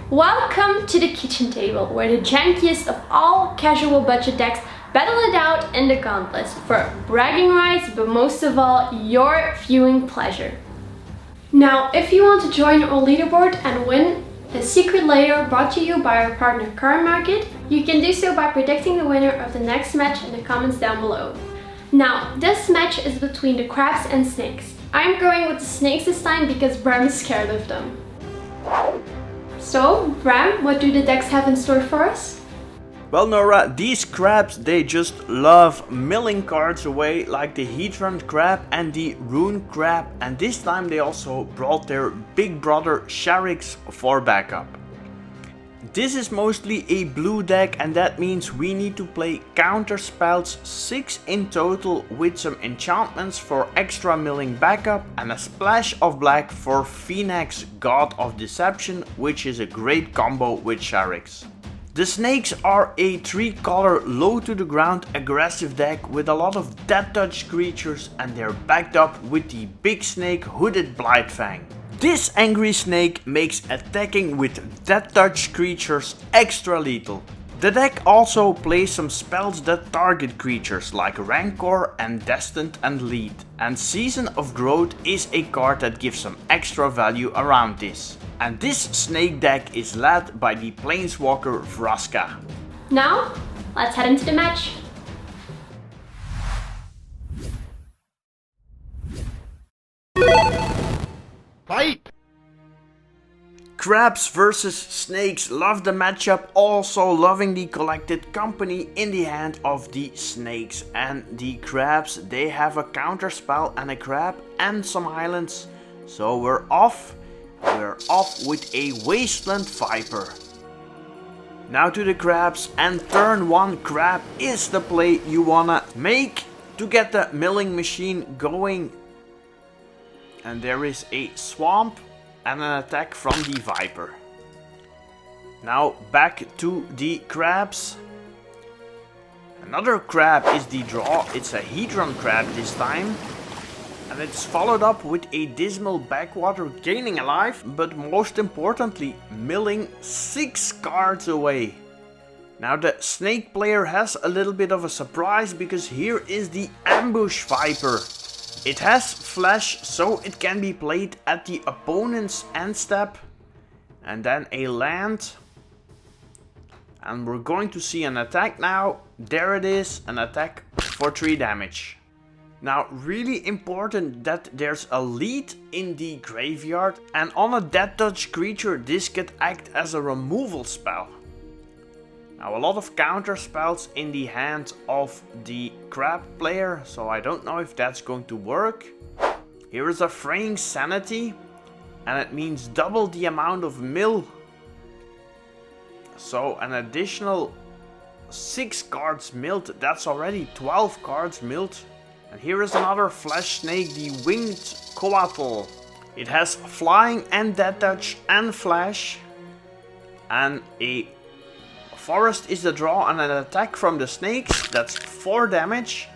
Welcome to the kitchen table, where the jankiest of all casual budget decks battle it out in the gauntlets for bragging rights, but most of all, your viewing pleasure. Now, if you want to join our leaderboard and win a secret layer brought to you by our partner Card Market, you can do so by predicting the winner of the next match in the comments down below. Now, this match is between the crabs and snakes. I'm going with the snakes this time because Bram is scared of them. So, Bram, what do the decks have in store for us? Well, Nora, these crabs, they just love milling cards away, like the Hedron crab and the Rune crab, and this time they also brought their big brother Charix for backup. This is mostly a blue deck, and that means we need to play counter spells, 6 in total, with some enchantments for extra milling backup and a splash of black for Phenax, God of Deception, which is a great combo with Charix. The snakes are a 3-color low to the ground aggressive deck with a lot of death touch creatures, and they're backed up with the big snake hooded Blightfang. This angry snake makes attacking with death touch creatures extra lethal. The deck also plays some spells that target creatures like Rancor and Destined and Lead, and Season of Growth is a card that gives some extra value around this. And this snake deck is led by the Planeswalker Vraska. Now, let's head into the match. Fight! Crabs versus snakes, love the matchup, also loving the collected company in the hand of the snakes. And the crabs, they have a counter spell and a crab and some islands. So we're off with a Wasteland Viper. Now to the crabs, and turn 1 crab is the play you wanna make to get the milling machine going. And there is a swamp and an attack from the Viper. Now back to the crabs. Another crab is the draw. It's a Hedron crab this time. And it's followed up with a Dismal Backwater gaining a life, but most importantly, milling 6 cards away. Now the snake player has a little bit of a surprise, because here is the Ambush Viper. It has flash, so it can be played at the opponent's end step. And then a land. And we're going to see an attack now. There it is, an attack for 3 damage. Now, really important that there's a lead in the graveyard, and on a death touch creature this could act as a removal spell. Now, a lot of counter spells in the hand of the crab player, so I don't know if that's going to work. Here is a Fraying Sanity, and it means double the amount of mill. So an additional 6 cards milled, that's already 12 cards milled. And here is another flash snake, the Winged Coatl. It has flying and death touch and flash. And a forest is the draw and an attack from the snakes. That's 4 damage.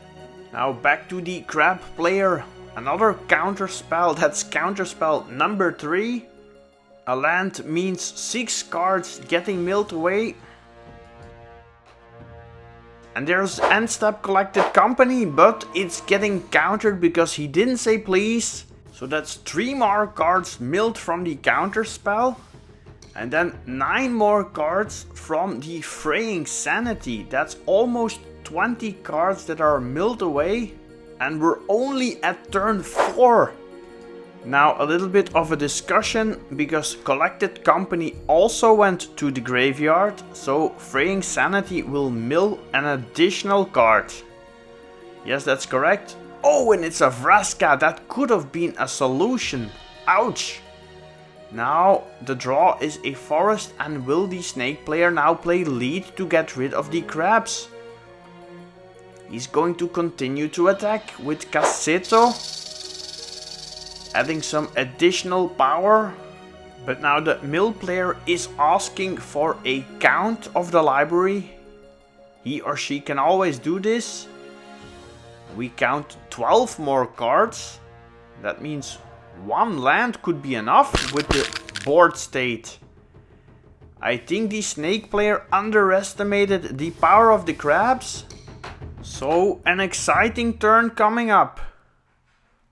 Now back to the crab player. Another counter spell, that's counter spell number 3. A land means 6 cards getting milled away. And there's end step collected company, but it's getting countered because he didn't say please. So that's 3 more cards milled from the counter spell. And then 9 more cards from the Fraying Sanity. That's almost 20 cards that are milled away. And we're only at turn 4. Now a little bit of a discussion, because collected company also went to the graveyard, so Fraying Sanity will mill an additional card. Yes, that's correct. Oh, and it's a Vraska, that could have been a solution. Ouch. Now the draw is a forest, and will the snake player now play lead to get rid of the crabs? He's going to continue to attack with Kaseto, adding some additional power. But now the mill player is asking for a count of the library. He or she can always do this. We count 12 more cards. That means 1 land could be enough with the board state. I think the snake player underestimated the power of the crabs. So, an exciting turn coming up.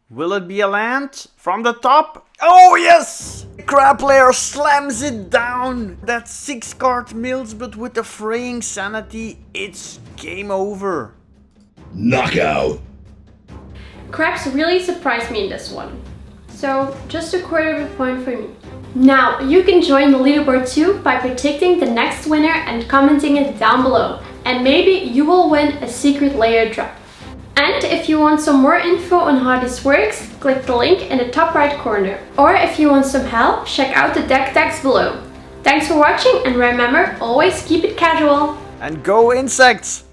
Will it be a land from the top? Oh yes! The crab player slams it down. That 6-card mills, but with the fraying sanity, it's game over. Knockout. Crabs really surprised me in this one. So, just a quarter of a point for me. Now, you can join the leaderboard too by predicting the next winner and commenting it down below. And maybe you will win a secret layer drop. And if you want some more info on how this works, click the link in the top right corner. Or if you want some help, check out the deck tags below. Thanks for watching, and remember, always keep it casual. And go insects!